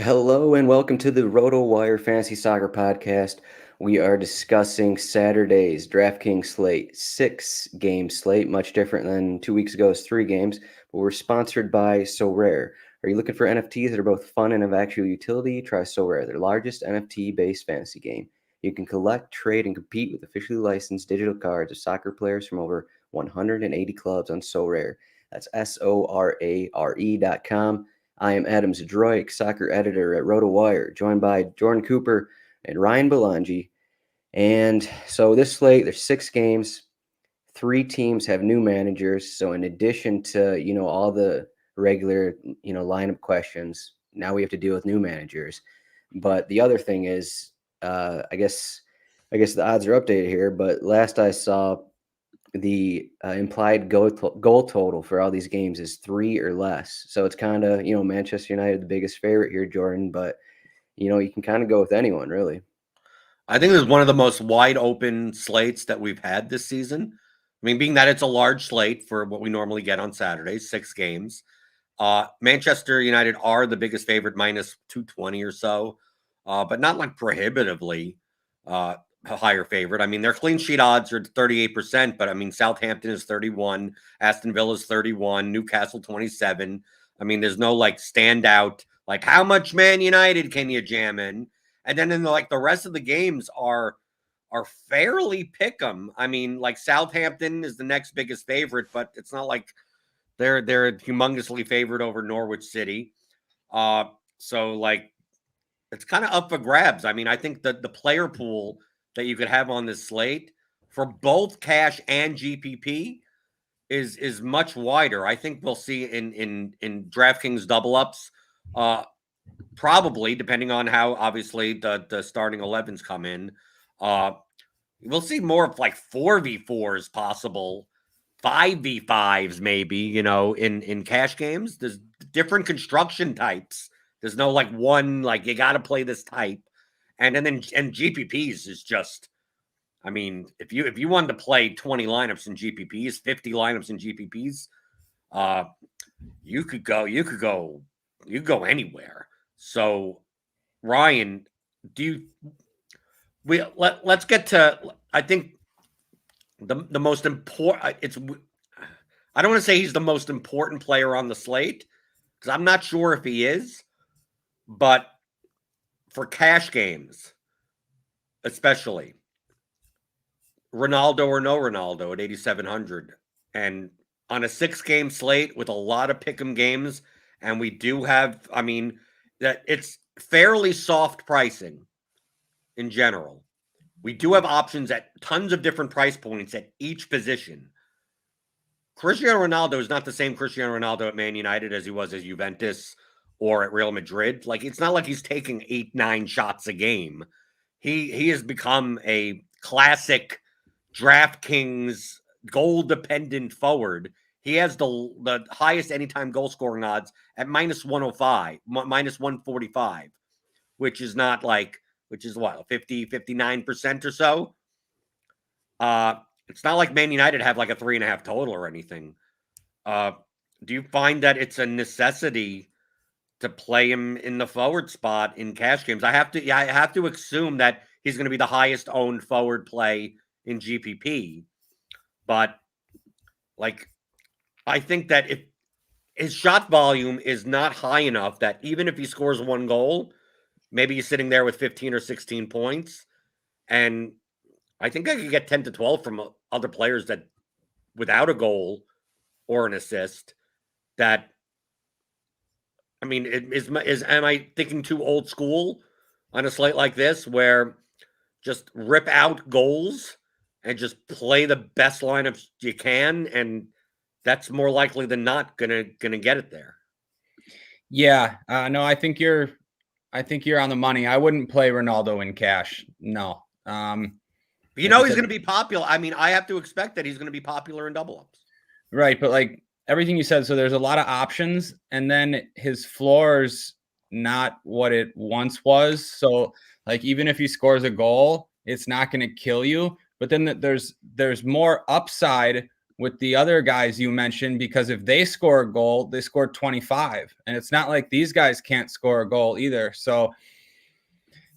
Hello and welcome to the RotoWire Fantasy Soccer Podcast. We are discussing Saturday's DraftKings slate, 6-game slate, much different than 2 weeks ago's 3 games. But we're sponsored by SoRare. Are you looking for NFTs that are both fun and of actual utility? Try SoRare, their largest NFT-based fantasy game. You can collect, trade, and compete with officially licensed digital cards of soccer players from over 180 clubs on SoRare. That's SORARE.com. I am Adam Zdroik, soccer editor at RotoWire, joined by Jordan Cooper and Ryan Belongia. And so this slate, there's 6 games. 3 teams have new managers. So in addition to, all the regular, lineup questions, now we have to deal with new managers. But the other thing is, I guess the odds are updated here. But last I saw, the implied goal total for all these games is 3 or less. So it's kind of, Manchester United, the biggest favorite here, Jordan, but, you can kind of go with anyone, really. I think this is one of the most wide open slates that we've had this season. I mean, being that it's a large slate for what we normally get on Saturdays, 6 games. Manchester United are the biggest favorite, minus 220 or so, but not like prohibitively a higher favorite. I mean, their clean sheet odds are 38%, but I mean, Southampton is 31, Aston Villa is 31, Newcastle 27. I mean, there's no like standout, like how much Man United can you jam in? And then the rest of the games are fairly pick 'em. I mean, like Southampton is the next biggest favorite, but it's not like they're humongously favored over Norwich City. So like it's kind of up for grabs. I mean, I think that the player pool that you could have on this slate for both cash and GPP is much wider. I think we'll see in DraftKings double ups, probably depending on how obviously the starting 11s come in. We'll see more of like 4v4s possible, 5v5s maybe, in cash games. There's different construction types. There's no like one, like you got to play this type. And GPPs is just, I mean, if you wanted to play 20 lineups in GPPs, 50 lineups in GPPs, you could go anywhere. So Ryan, let's get to, I think the most important, I don't want to say he's the most important player on the slate because I'm not sure if he is, but for cash games, especially Ronaldo or no Ronaldo at 8,700, and on a 6-game slate with a lot of pick'em games, and we do have, I mean, that it's fairly soft pricing in general. We do have options at tons of different price points at each position. Cristiano Ronaldo is not the same Cristiano Ronaldo at Man United as he was at Juventus or at Real Madrid. Like, it's not like he's taking 8-9 shots a game. He has become a classic DraftKings goal-dependent forward. He has the highest anytime goal scoring odds at minus 105, minus 145, which is not like, which is what, 59% or so. It's not like Man United have like a 3.5 total or anything. Do you find that it's a necessity to play him in the forward spot in cash games? I have to assume that he's going to be the highest owned forward play in GPP. But like, I think that if his shot volume is not high enough that even if he scores 1 goal, maybe he's sitting there with 15 or 16 points. And I think I could get 10 to 12 from other players that without a goal or an assist that, I mean, am I thinking too old school on a slate like this where just rip out goals and just play the best lineups you can, and that's more likely than not gonna get it there? Yeah, no, I think you're on the money. I wouldn't play Ronaldo in cash. No. He's going to be popular. I mean, I have to expect that he's going to be popular in double ups. Right, but like everything you said, so there's a lot of options, and then his floor's not what it once was. So like even if he scores a goal, it's not going to kill you. But then there's more upside with the other guys you mentioned, because if they score a goal, they score 25. And it's not like these guys can't score a goal either. So,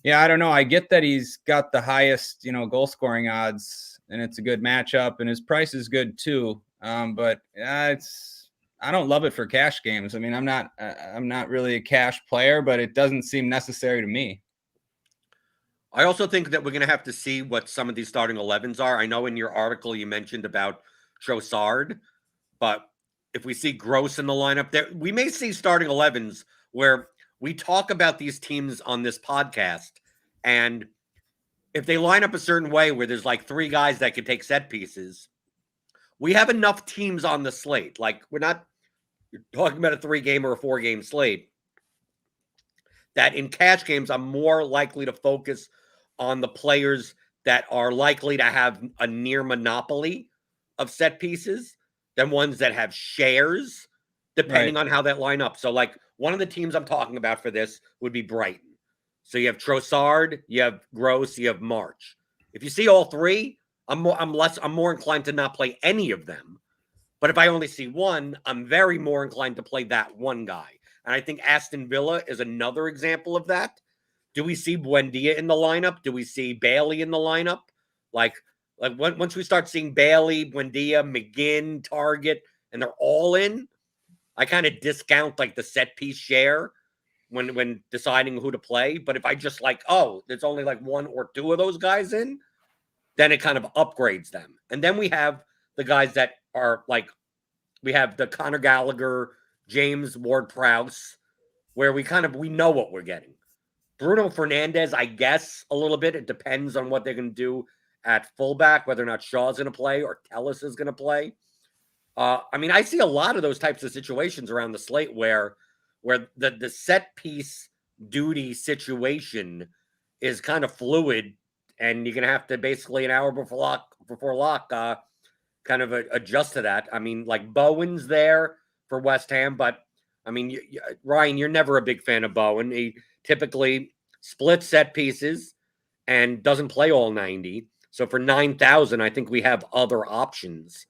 yeah, I don't know. I get that he's got the highest, goal scoring odds, and it's a good matchup, and his price is good too. But I don't love it for cash games. I mean, I'm not really a cash player, but it doesn't seem necessary to me. I also think that we're going to have to see what some of these starting 11s are. I know in your article you mentioned about Trossard, but if we see Gross in the lineup there, we may see starting 11s where we talk about these teams on this podcast, and if they line up a certain way where there's like 3 guys that can take set pieces, we have enough teams on the slate. Like, we're not talking about a 3-game or a 4-game slate, that in cash games, I'm more likely to focus on the players that are likely to have a near monopoly of set pieces than ones that have shares, depending on how that line up. So, like, one of the teams I'm talking about for this would be Brighton. So you have Trossard, you have Gross, you have March. If you see all 3, I'm more inclined to not play any of them. But if I only see one, I'm very more inclined to play that one guy. And I think Aston Villa is another example of that. Do we see Buendia in the lineup? Do we see Bailey in the lineup? Like once we start seeing Bailey, Buendia, McGinn, Target, and they're all in, I kind of discount like the set piece share when deciding who to play. But if I just there's only like 1 or 2 of those guys in, then it kind of upgrades them. And then we have the guys that are like, we have the Conor Gallagher, James Ward-Prowse, where we know what we're getting. Bruno Fernandes, I guess, a little bit. It depends on what they're going to do at fullback, whether or not Shaw's going to play or Tellis is going to play. I see a lot of those types of situations around the slate where the set piece duty situation is kind of fluid, and you're going to have to basically an hour before lock kind of adjust to that. I mean, like Bowen's there for West Ham, but I mean, Ryan, you're never a big fan of Bowen. He typically splits set pieces and doesn't play all 90. So for 9,000, I think we have other options.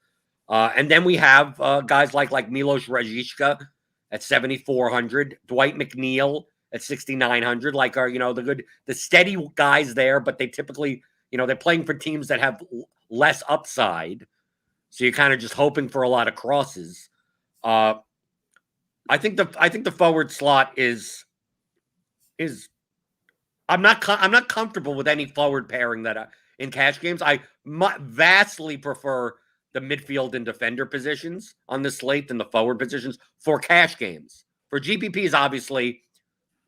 And then we have guys like Milos Rajicka at 7,400, Dwight McNeil at 6,900, like are, the steady guys there, but they typically, they're playing for teams that have less upside. So you're kind of just hoping for a lot of crosses. I think the forward slot is I'm not comfortable with any forward pairing that in cash games. I vastly prefer the midfield and defender positions on the slate than the forward positions for cash games. For GPPs, obviously,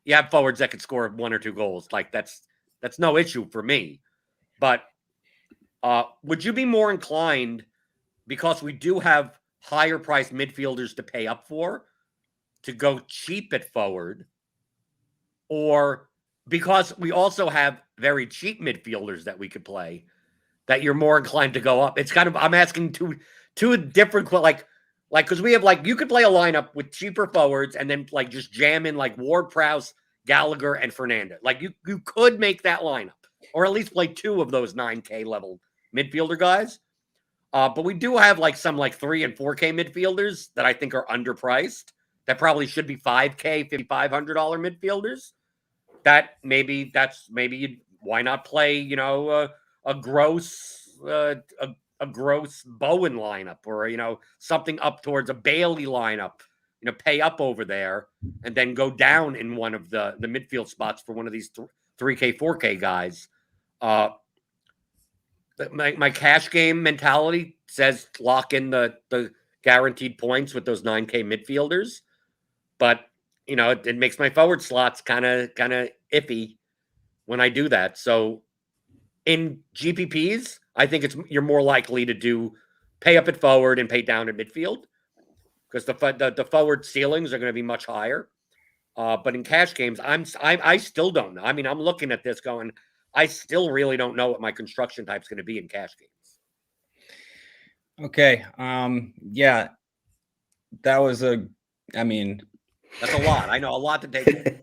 you have forwards that could score 1 or 2 goals. Like that's no issue for me. But would you be more inclined, because we do have higher priced midfielders to pay up for, to go cheap at forward, or because we also have very cheap midfielders that we could play, that you're more inclined to go up? It's kind of, I'm asking two different, because we have you could play a lineup with cheaper forwards and then just jam in Ward-Prowse, Gallagher, and Fernandez. You could make that lineup, or at least play 2 of those 9K level midfielder guys. But we do have some 3 and 4K midfielders that I think are underpriced, that probably should be 5K, $5,500 midfielders. Why not play, a gross Bowen lineup, or, something up towards a Bailey lineup, pay up over there and then go down in one of the midfield spots for one of these 3K, 4K guys. My cash game mentality says lock in the guaranteed points with those 9K midfielders, but it makes my forward slots kind of iffy when I do that. So in GPPs, I think you're more likely to pay up at forward and pay down at midfield, because the forward ceilings are going to be much higher. But in cash games, I still don't know. I mean, I'm looking at this going, I still really don't know what my construction type is going to be in cash games. Okay. Yeah, that was that's a lot. I know, a lot to take in.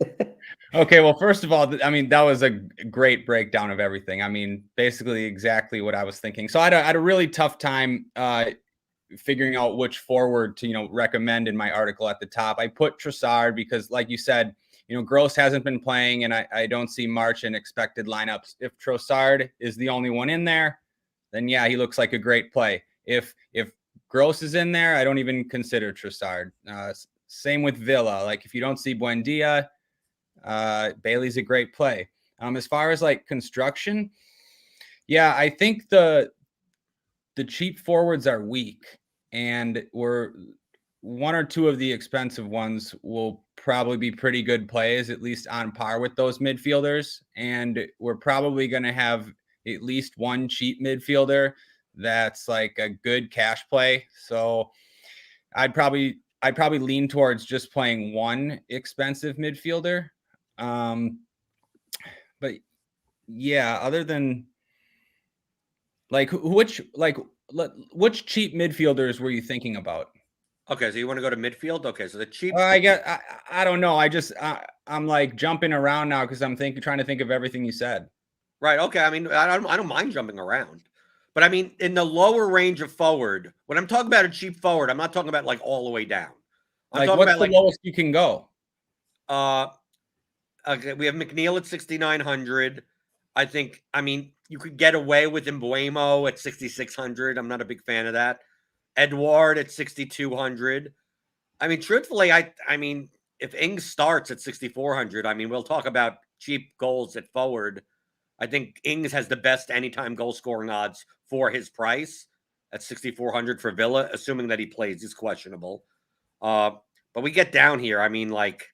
Okay. Well, first of all, that was a great breakdown of everything. Basically exactly what I was thinking. So I had a really tough time figuring out which forward to, recommend in my article at the top. I put Trossard because, like you said, Gross hasn't been playing, and I don't see March in expected lineups. If Trossard is the only one in there, then yeah, he looks like a great play. If Gross is in there, I don't even consider Trossard. Same with Villa. Like, if you don't see Buendia, Bailey's a great play. As far as like construction, yeah, I think the cheap forwards are weak, and one or two of the expensive ones will probably be pretty good plays, at least on par with those midfielders. And we're probably going to have at least one cheap midfielder that's like a good cash play. So I'd probably lean towards just playing one expensive midfielder. But yeah, other than which cheap midfielders were you thinking about? Okay, so you want to go to midfield? Okay, so the cheap. I don't know. I'm like jumping around now because I'm trying to think of everything you said. Right. Okay. I mean, I don't mind jumping around, but I mean, in the lower range of forward, when I'm talking about a cheap forward, I'm not talking about like all the way down. I'm talking about the lowest you can go. Okay, we have McNeil at 6,900. I mean, you could get away with Mbuemo at 6,600. I'm not a big fan of that. Edouard at 6,200. I mean, truthfully, I mean, if Ings starts at 6,400, I mean, we'll talk about cheap goals at forward. I think Ings has the best anytime goal scoring odds for his price at 6,400 for Villa, assuming that he plays. He's questionable. But we get down here. I mean, like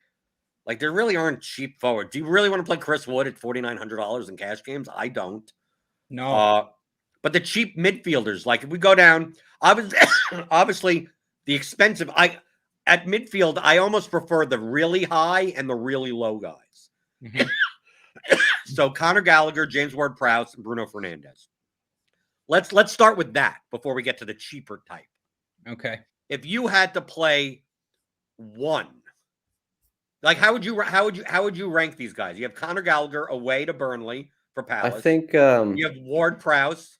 there really aren't cheap forward. Do you really want to play Chris Wood at $4,900 in cash games? I don't. No. But the cheap midfielders, like if we go down, obviously the expensive. At midfield, I almost prefer the really high and the really low guys. Mm-hmm. So Conor Gallagher, James Ward-Prowse, and Bruno Fernandes. Let's start with that before we get to the cheaper type. Okay. If you had to play one, like how would you rank these guys? You have Conor Gallagher away to Burnley for Palace. I think you have Ward-Prowse.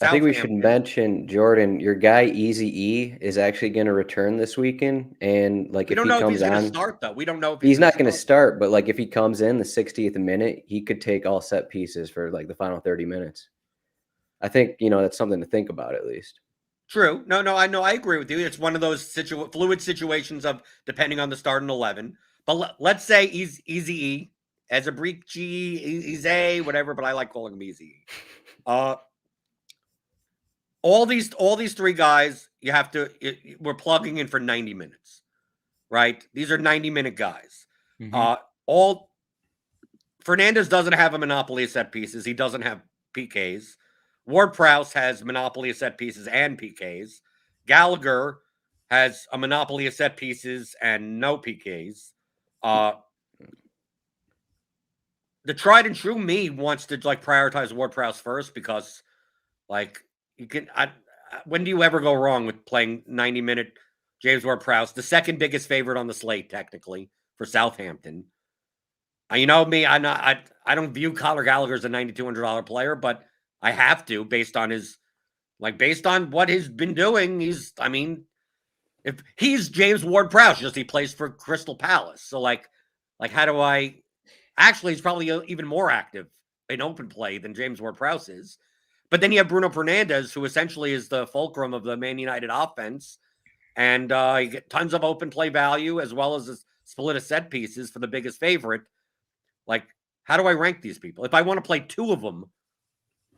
I think we should mention, Jordan, your guy Easy E is actually going to return this weekend, and like we don't know if he's going to start though. We don't know if he's not going to start, but like if he comes in the 60th minute, he could take all set pieces for like the final 30 minutes. I think that's something to think about at least. True. No, I know. I agree with you. It's one of those fluid situations of depending on the starting 11. But let's say he's Easy E as a Ritchie, he's a whatever, but I like calling him Easy E. All these three guys, we're plugging in for 90 minutes, right? These are 90-minute guys. Mm-hmm. Fernandes doesn't have a monopoly of set pieces. He doesn't have PKs. Ward-Prowse has monopoly of set pieces and PKs. Gallagher has a monopoly of set pieces and no PKs. The tried and true me wants to like prioritize Ward-Prowse first because like you can. When do you ever go wrong with playing 90-minute James Ward-Prowse, the second biggest favorite on the slate technically for Southampton? You know me, I don't view Conor Gallagher as a $9,200 player, but I have to based on what he's been doing. If he's James Ward-Prowse, just he plays for Crystal Palace. So like how do I? Actually, he's probably even more active in open play than James Ward-Prowse is. But then you have Bruno Fernandes, who essentially is the fulcrum of the Man United offense. And you get tons of open play value as well as a split of set pieces for the biggest favorite. Like, how do I rank these people? If I want to play two of them,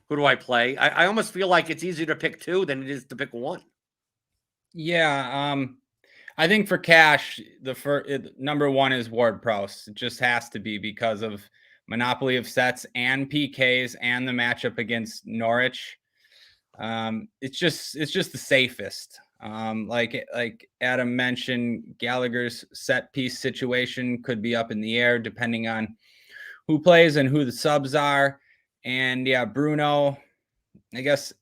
who do I play? I almost feel like it's easier to pick two than it is to pick one. Yeah. I think for cash, number one is Ward-Prowse. It just has to be because of monopoly of sets and PKs and the matchup against Norwich. It's just the safest. Like Adam mentioned, Gallagher's set piece situation could be up in the air depending on who plays and who the subs are. And yeah, Bruno, I guess,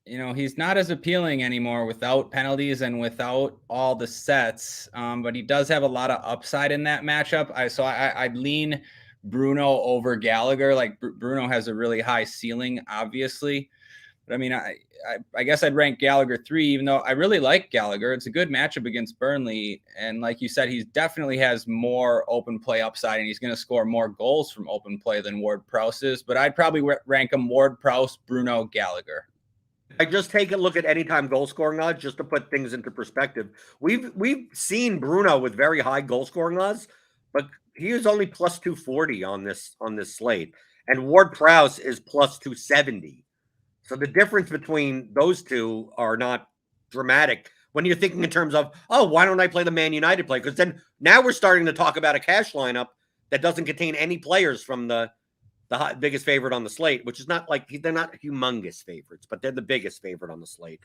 he's not as appealing anymore without penalties and without all the sets. But he does have a lot of upside in that matchup. I'd lean Bruno over Gallagher. Like Bruno has a really high ceiling, obviously. But I mean, I guess I'd rank Gallagher 3, even though I really like Gallagher. It's a good matchup against Burnley. And like you said, he definitely has more open play upside, and he's going to score more goals from open play than Ward-Prowse is. But I'd probably rank him Ward-Prowse, Bruno, Gallagher. I just take a look at anytime goal scoring odds just to put things into perspective. We've seen Bruno with very high goal scoring odds, but he is only plus 240 on this slate, and Ward-Prowse is plus 270. So the difference between those two are not dramatic when you're thinking in terms of, oh, why don't I play the Man United play? Because then now we're starting to talk about a cash lineup that doesn't contain any players from the biggest favorite on the slate, which is not like they're not humongous favorites, but they're the biggest favorite on the slate.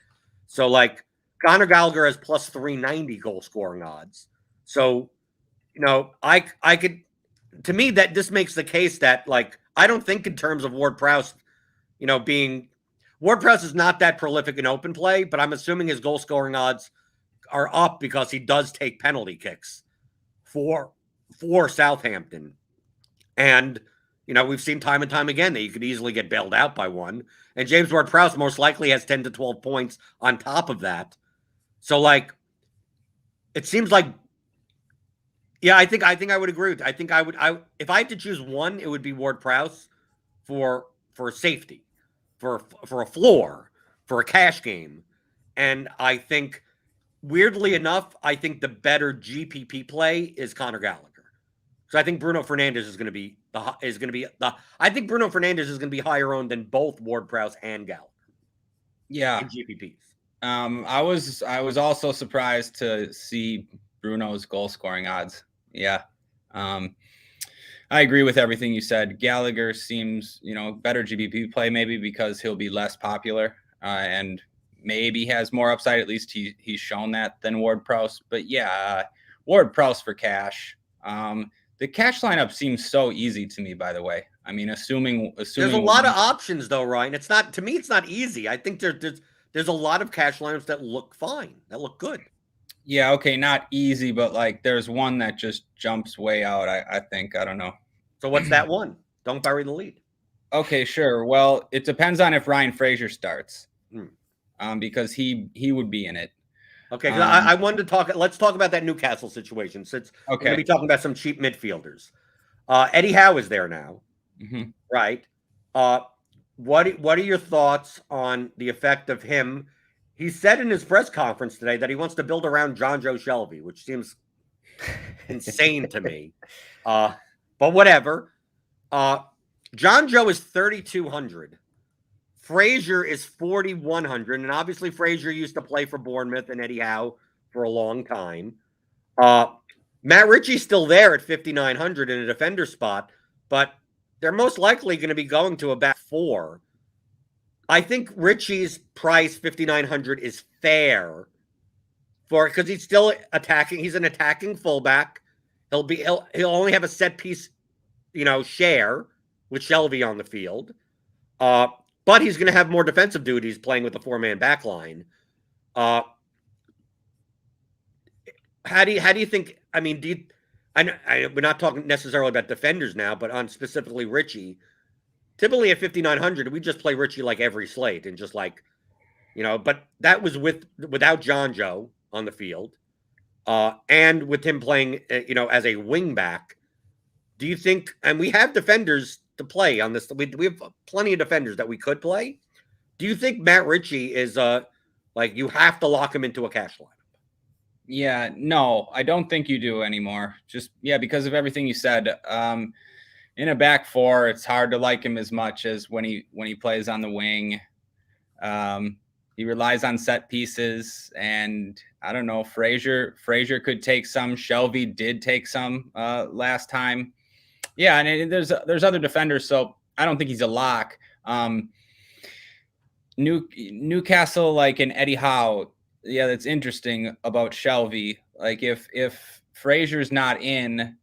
So like Conor Gallagher has plus 390 goal scoring odds. So, I could, to me, that this makes the case that like, I don't think in terms of Ward-Prowse, being Ward-Prowse is not that prolific in open play, but I'm assuming his goal scoring odds are up because he does take penalty kicks for Southampton. And, we've seen time and time again that you could easily get bailed out by one. And James Ward-Prowse most likely has 10 to 12 points on top of that. So like, it seems like, yeah, I think I would agree with that. I think if I had to choose one, it would be Ward-Prowse for safety. For a floor, for a cash game. And I think, weirdly enough, I think the better GPP play is Conor Gallagher. So I think Bruno Fernandes is going to be I think Bruno Fernandes is going to be higher owned than both Ward-Prowse and Gallagher. Yeah. In GPPs. I was also surprised to see Bruno's goal scoring odds. Yeah. I agree with everything you said. Gallagher seems, better GPP play maybe because he'll be less popular and maybe has more upside. At least he's shown that than Ward-Prowse. But yeah, Ward-Prowse for cash. The cash lineup seems so easy to me, by the way. I mean, assuming there's a lot of options though, Ryan. It's not, to me, it's not easy. I think there's a lot of cash lineups that look fine, that look good. Yeah, okay, not easy, but like there's one that just jumps way out, I think. I don't know. So what's that one? Don't bury the lead. Okay, sure. Well, it depends on if Ryan Frazier starts, because he would be in it. Okay, I wanted to let's talk about that Newcastle situation, since we're going to be talking about some cheap midfielders. Eddie Howe is there now, right? What are your thoughts on the effect of him? He said in his press conference today that he wants to build around John Joe Shelby, which seems insane to me. But whatever. John Joe is 3,200. Frazier is 4,100. And obviously Frazier used to play for Bournemouth and Eddie Howe for a long time. Matt Ritchie's still there at 5,900 in a defender spot, but they're most likely going to be going to a back four. I think Ritchie's price, 5,900, is fair because he's still attacking. He's an attacking fullback. He'll only have a set piece, share with Shelby on the field. But he's going to have more defensive duties playing with the four-man back line. How do you think? I mean, we're not talking necessarily about defenders now, but on specifically Ritchie. Typically at 5,900, we just play Ritchie like every slate and just like, But that was without John Joe on the field, and with him playing, as a wing back. Do you think? And we have defenders to play on this. We have plenty of defenders that we could play. Do you think Matt Ritchie is like you have to lock him into a cash lineup? Yeah, no, I don't think you do anymore. Just because of everything you said. In a back four, it's hard to like him as much as when he plays on the wing. He relies on set pieces, and I don't know. Frazier could take some. Shelby did take some last time. Yeah, and there's other defenders, so I don't think he's a lock. Newcastle, like in Eddie Howe, yeah, that's interesting about Shelby. Like if Frazier's not in,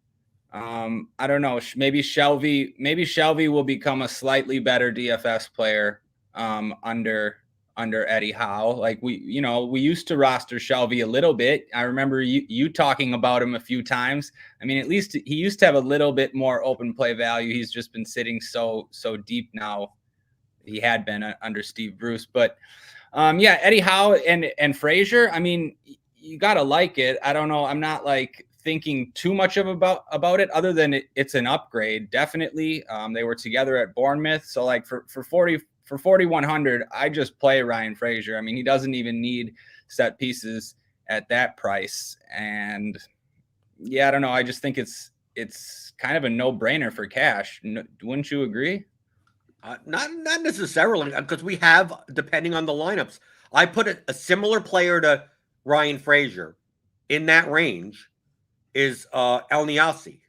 I don't know. Maybe Shelby will become a slightly better DFS player under Eddie Howe. Like we used to roster Shelby a little bit. I remember you talking about him a few times. I mean, at least he used to have a little bit more open play value. He's just been sitting so deep now he had been under Steve Bruce. But yeah, Eddie Howe and Frazier, I mean, you got to like it. I don't know. I'm not like thinking too much about it other than it's an upgrade. Definitely. They were together at Bournemouth. So like for 4,100, I just play Ryan Frazier. I mean, he doesn't even need set pieces at that price. And yeah, I don't know. I just think it's kind of a no-brainer for cash. Wouldn't you agree? Not necessarily, because we have, depending on the lineups, I put a similar player to Ryan Frazier in that range is El Niasi,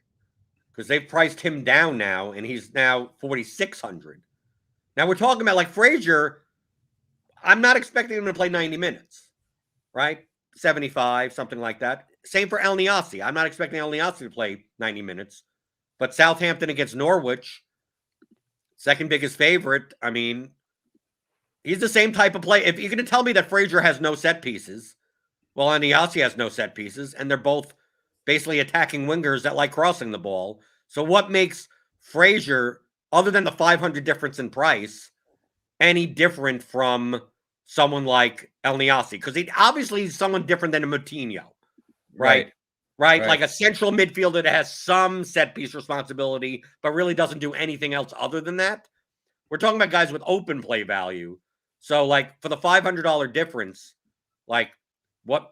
because they've priced him down now, and he's now 4,600. Now we're talking about like Frazier. I'm not expecting him to play 90 minutes, right? 75, something like that. Same for El Niasi. I'm not expecting El Niasi to play 90 minutes, but Southampton against Norwich, second biggest favorite. I mean, he's the same type of play. If you're going to tell me that Frazier has no set pieces, well, Niasi has no set pieces, and they're both basically attacking wingers that like crossing the ball. So what makes Frazier, other than the 500 difference in price, any different from someone like El Niasi? Because he obviously is someone different than a Moutinho, right? Like a central midfielder that has some set piece responsibility, but really doesn't do anything else other than that. We're talking about guys with open play value. So, like, for the $500 difference, like, why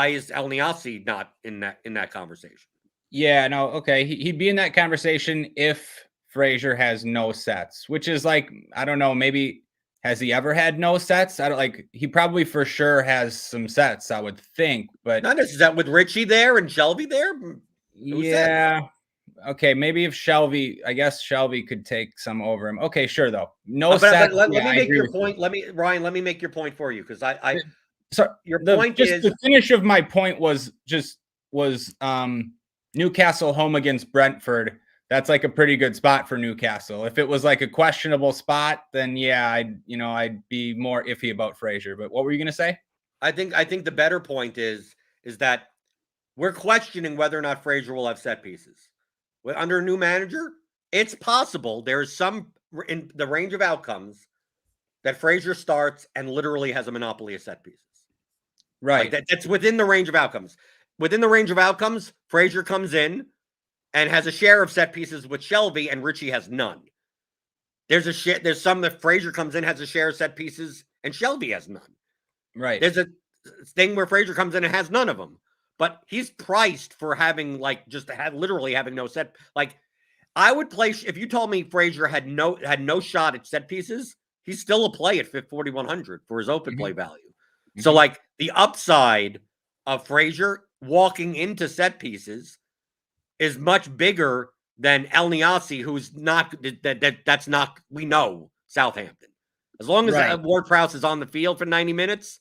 is El Niasi not in that conversation? Yeah, no, okay. He'd be in that conversation if Frazier has no sets, which is like, I don't know, maybe has he ever had no sets? I don't like, he probably for sure has some sets, I would think, but not necessarily with Ritchie there and Shelby there. Yeah. Okay, maybe if Shelby, I guess Shelby could take some over him. Okay, sure though. No sets. Let me make your point. Ryan, let me make your point for you, because the finish of my point was Newcastle home against Brentford. That's like a pretty good spot for Newcastle. If it was like a questionable spot, then yeah, I'd be more iffy about Frazier. But what were you going to say? I think the better point is that we're questioning whether or not Frazier will have set pieces. Under a new manager, it's possible there's some in the range of outcomes that Frazier starts and literally has a monopoly of set pieces. Right. Like that's within the range of outcomes. Within the range of outcomes, Frazier comes in and has a share of set pieces with Shelby, and Ritchie has none. There's some that Frazier comes in, has a share of set pieces, and Shelby has none. Right. There's a thing where Frazier comes in and has none of them. But he's priced for having literally having no set. Like, I would play if you told me Frazier had no shot at set pieces, he's still a play at 4,100 for his open play value. Mm-hmm. So like the upside of Frazier walking into set pieces is much bigger than El Niasi, who's not that's not, we know, Southampton. As long as Ward-Prowse is on the field for 90 minutes,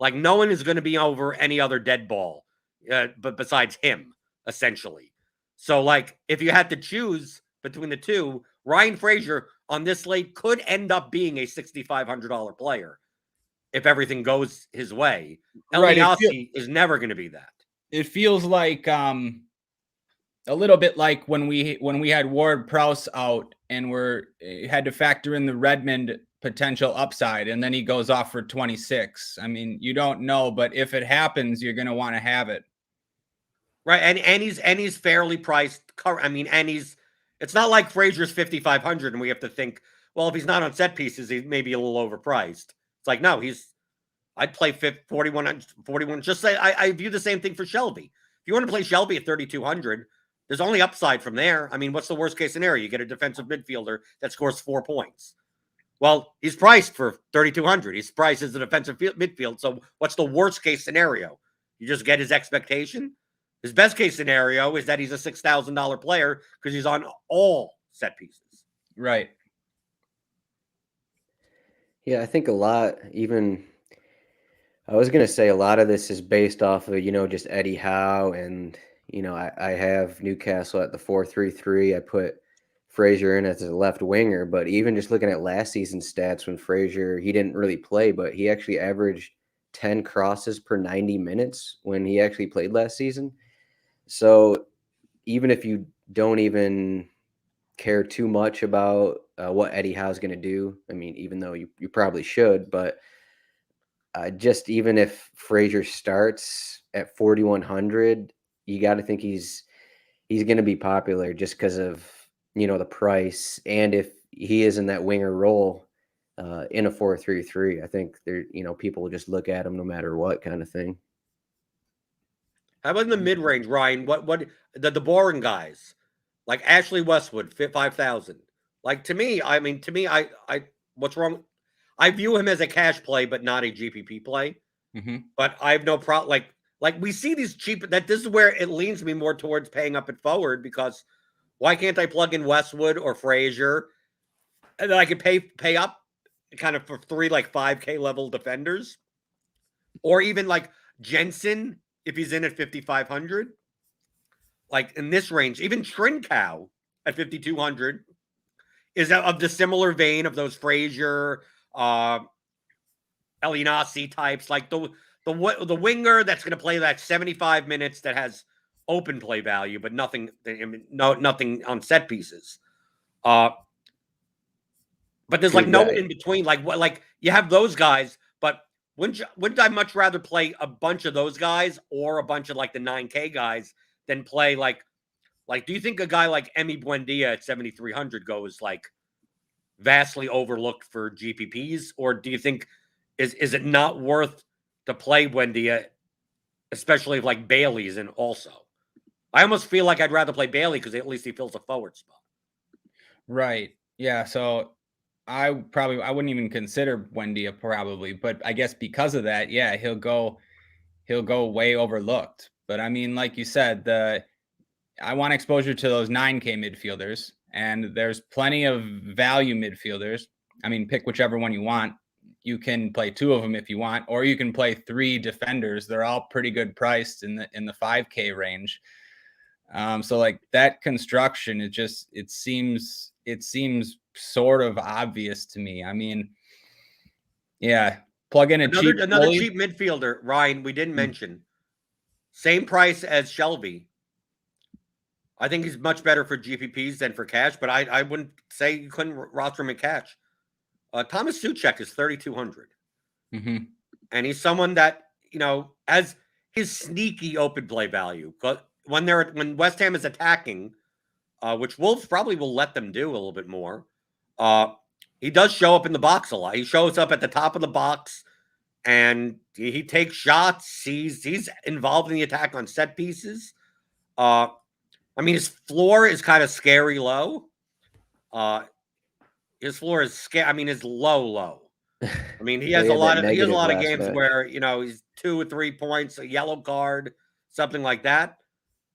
like no one is going to be over any other dead ball. But besides him, essentially. So, like, if you had to choose between the two, Ryan Frazier on this slate could end up being a $6,500 player if everything goes his way. El Niasi is never going to be that. It feels like a little bit like when we had Ward-Prowse out and had to factor in the Redmond potential upside, and then he goes off for 26. I mean, you don't know, but if it happens, you're going to want to have it. Right, and he's fairly priced. I mean, it's not like Frazier's 5,500, and we have to think, well, if he's not on set pieces, he's maybe a little overpriced. It's like, no, I'd play 41. Just say I view the same thing for Shelby. If you want to play Shelby at 3,200, there's only upside from there. I mean, what's the worst case scenario? You get a defensive midfielder that scores 4 points. Well, he's priced for 3,200. He's priced as a defensive midfield. So what's the worst case scenario? You just get his expectation. His best case scenario is that he's a $6,000 player because he's on all set pieces. Right. Yeah, I think a lot, I was going to say a lot of this is based off of, just Eddie Howe. And, I have Newcastle at the 4-3-3. I put Frazier in as a left winger. But even just looking at last season's stats when Frazier, he didn't really play, but he actually averaged 10 crosses per 90 minutes when he actually played last season. So even if you don't even care too much about what Eddie Howe's going to do. I mean, even though you probably should, but just even if Frazier starts at 4,100, you got to think he's going to be popular just because of the price, and if he is in that winger role in a 4-3-3, I think there people will just look at him no matter what kind of thing. How about in the mid range, Ryan? What the boring guys like Ashley Westwood, 5,000. Like to me, I what's wrong? I view him as a cash play, but not a GPP play. Mm-hmm. But I have no problem. Like we see these cheap. This is where it leans me more towards paying up at forward, because why can't I plug in Westwood or Frazier, and then I could pay up kind of for 3 like 5K level defenders, or even like Jensen if he's in at 5,500. Like in this range, even Trincow at 5,200 is of the similar vein of those Frazier, Elinasi types, like the winger that's going to play that 75 minutes that has open play value, but nothing nothing on set pieces. But there's like no in between. Like you have those guys, but wouldn't I much rather play a bunch of those guys or a bunch of like the 9K guys than play like do you think a guy like Emi Buendia at 7,300 goes like vastly overlooked for GPPs, or do you think is it not worth to play Buendia, especially if like Bailey's in also? I almost feel like I'd rather play Bailey because at least he fills a forward spot. Right. Yeah. So I wouldn't even consider Buendia probably, but I guess because of that, yeah, he'll go way overlooked. But I mean, like you said, I want exposure to those 9K midfielders, and there's plenty of value midfielders. I mean, pick whichever one you want. You can play 2 of them if you want, or you can play 3 defenders. They're all pretty good priced in the 5K range. So like that construction, it seems sort of obvious to me. I mean, yeah, plug in another cheap midfielder, Ryan, we didn't mention. Same price as Shelby. I think he's much better for GPPs than for cash, but I wouldn't say you couldn't roster him in cash. Thomas Zuchek is 3,200. Mm-hmm. And he's someone that, has his sneaky open play value. But when West Ham is attacking, which Wolves probably will let them do a little bit more, he does show up in the box a lot. He shows up at the top of the box, and he takes shots. He's involved in the attack on set pieces. I mean, his floor is kind of scary low. His floor is scary. I mean, it's low. I mean, he has a lot of games where he's 2 or 3 points, a yellow card, something like that.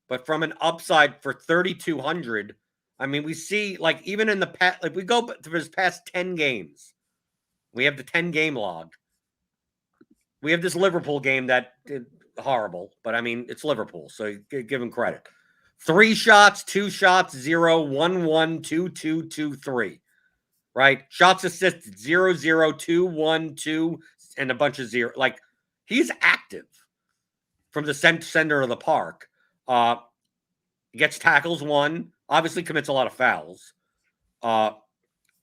But from an upside for 3,200, I mean, we see like even in the past, like we go through his past 10 games, we have the 10-game log. We have this Liverpool game that did horrible, but I mean, it's Liverpool, so give him credit. 3 shots, 2 shots, 0, 1-1, 2-2, 2-3. Right? Shots assisted 0-0, 2-1, 2, and a bunch of 0. Like he's active from the center of the park. Gets tackles 1, obviously commits a lot of fouls. But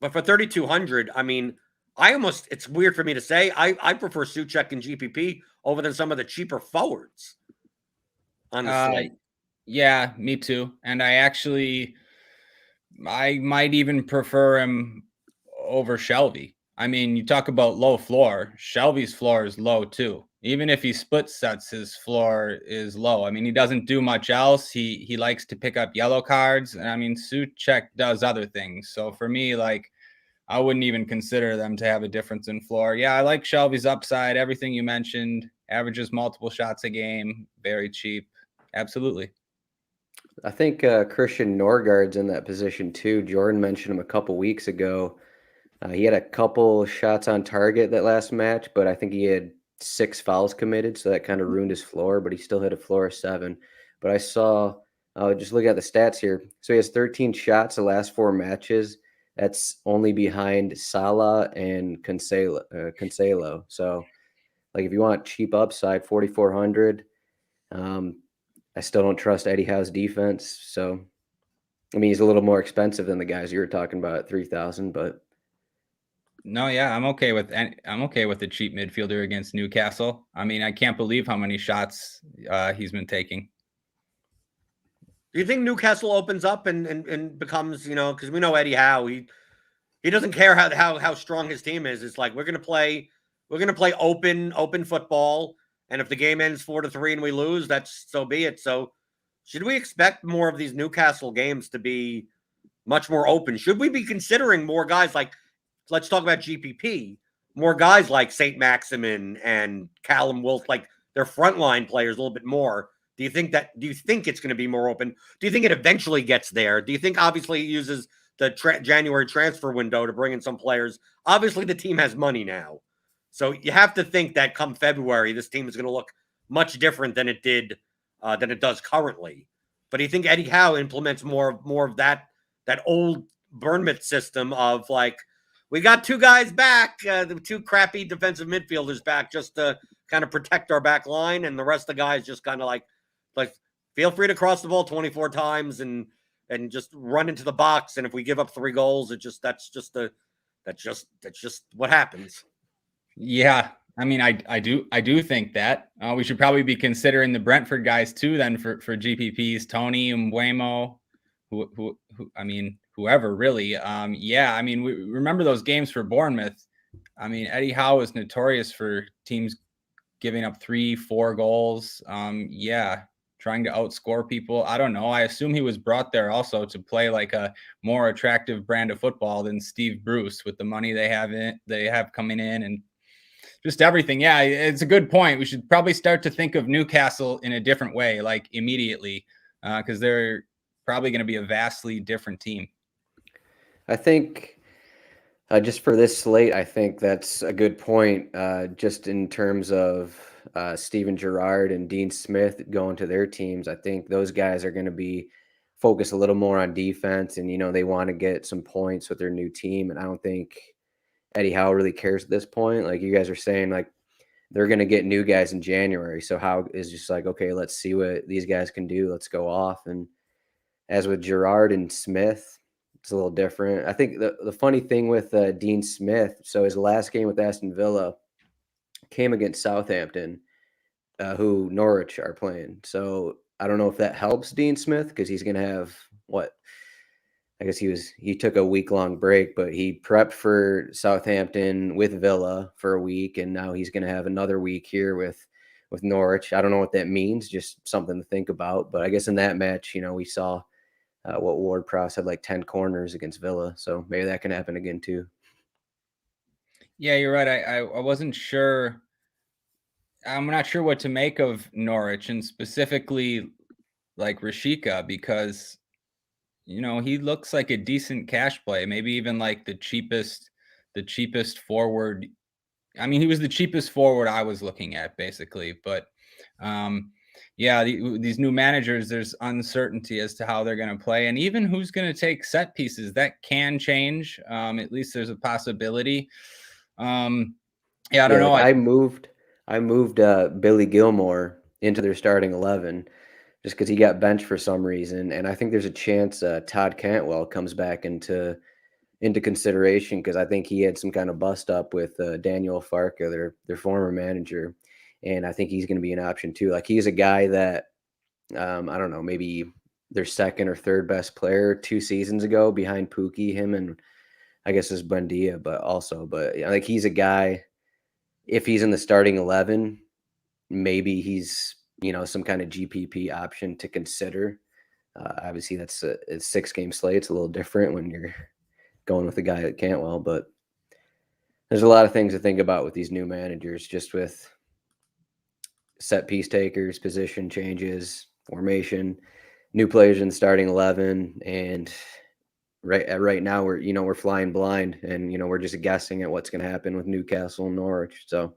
for 3,200, I mean, it's weird for me to say, I prefer Zuchek and GPP over than some of the cheaper forwards on the slate. Yeah, me too. And I might even prefer him over Shelby. I mean, you talk about low floor. Shelby's floor is low too. Even if he split sets, his floor is low. I mean, he doesn't do much else. He likes to pick up yellow cards. And I mean, Zuchek does other things. So for me, like, I wouldn't even consider them to have a difference in floor. Yeah, I like Shelby's upside. Everything you mentioned, averages multiple shots a game, very cheap. Absolutely. I think Christian Norgard's in that position too. Jordan mentioned him a couple weeks ago. He had a couple shots on target that last match, but I think he had 6 fouls committed, so that kind of ruined his floor, but he still hit a floor of 7. But I saw, just looking at the stats here, so he has 13 shots the last 4 matches. That's only behind Salah and Cancelo. So, like, if you want cheap upside, 4,400. I still don't trust Eddie Howe's defense, so I mean, he's a little more expensive than the guys you were talking about at 3,000, but No, yeah, I'm okay with the cheap midfielder against Newcastle. I mean, I can't believe how many shots he's been taking. Do you think Newcastle opens up and becomes, because we know Eddie Howe, he doesn't care how strong his team is. It's like we're gonna play open football, and if the game ends 4-3 and we lose, that's so be it. So should we expect more of these Newcastle games to be much more open? Should we be considering more guys like, let's talk about GPP, more guys like St. Maximin and Callum Wolf, like their frontline players a little bit more? Do you think it's going to be more open? Do you think it eventually gets there? Do you think obviously he uses the January transfer window to bring in some players? Obviously the team has money now. So you have to think that come February, this team is going to look much different than it does currently. But do you think Eddie Howe implements more of that old Bournemouth system of like, we got two guys back, the two crappy defensive midfielders back just to kind of protect our back line, and the rest of the guys just kind of like feel free to cross the ball 24 times and just run into the box, and if we give up 3 goals, that's just what happens. Yeah, I mean, I do think that we should probably be considering the Brentford guys too. Then for GPPs, Tony and Mbeumo, who I mean, whoever really. Yeah, I mean, we remember those games for Bournemouth. I mean, Eddie Howe is notorious for teams giving up 3-4 goals. Yeah, trying to outscore people. I don't know. I assume he was brought there also to play like a more attractive brand of football than Steve Bruce with the money they have coming in and just everything. Yeah, it's a good point. We should probably start to think of Newcastle in a different way, like immediately, because they're probably going to be a vastly different team. I think just for this slate, I think that's a good point. Just in terms of Steven Gerrard and Dean Smith going to their teams, I think those guys are going to be focused a little more on defense, and they want to get some points with their new team. And I don't think Eddie Howe really cares at this point. Like you guys are saying, like they're going to get new guys in January. So Howe is just like, okay, let's see what these guys can do. Let's go off. And as with Gerrard and Smith, it's a little different. I think the funny thing with Dean Smith, so his last game with Aston Villa came against Southampton, who Norwich are playing. So I don't know if that helps Dean Smith because he's going to have I guess he took a week-long break, but he prepped for Southampton with Villa for a week, and now he's going to have another week here with Norwich. I don't know what that means, just something to think about. But I guess in that match, we saw what Ward-Prowse had like 10 corners against Villa, so maybe that can happen again too. Yeah, you're right. I wasn't sure. I'm not sure what to make of Norwich and specifically like Rashika because he looks like a decent cash play, maybe even like the cheapest forward. I mean, he was the cheapest forward I was looking at basically, but yeah, these new managers, there's uncertainty as to how they're going to play and even who's going to take set pieces. That can change. At least there's a possibility. Yeah, I don't know. Like I moved Billy Gilmore into their starting 11 just because he got benched for some reason, and I think there's a chance Todd Cantwell comes back into consideration because I think he had some kind of bust up with Daniel Farke, their former manager, and I think he's going to be an option too. Like he's a guy that I don't know, maybe their second or third best player 2 seasons ago behind Pookie, him and I guess it's Buendia, but like he's a guy. If he's in the starting 11, maybe he's some kind of GPP option to consider. Obviously, that's a 6-game slate. It's a little different when you're going with a guy like Cantwell, but there's a lot of things to think about with these new managers, just with set piece takers, position changes, formation, new players in the starting 11, and right now we're flying blind, and we're just guessing at what's going to happen with Newcastle and Norwich. So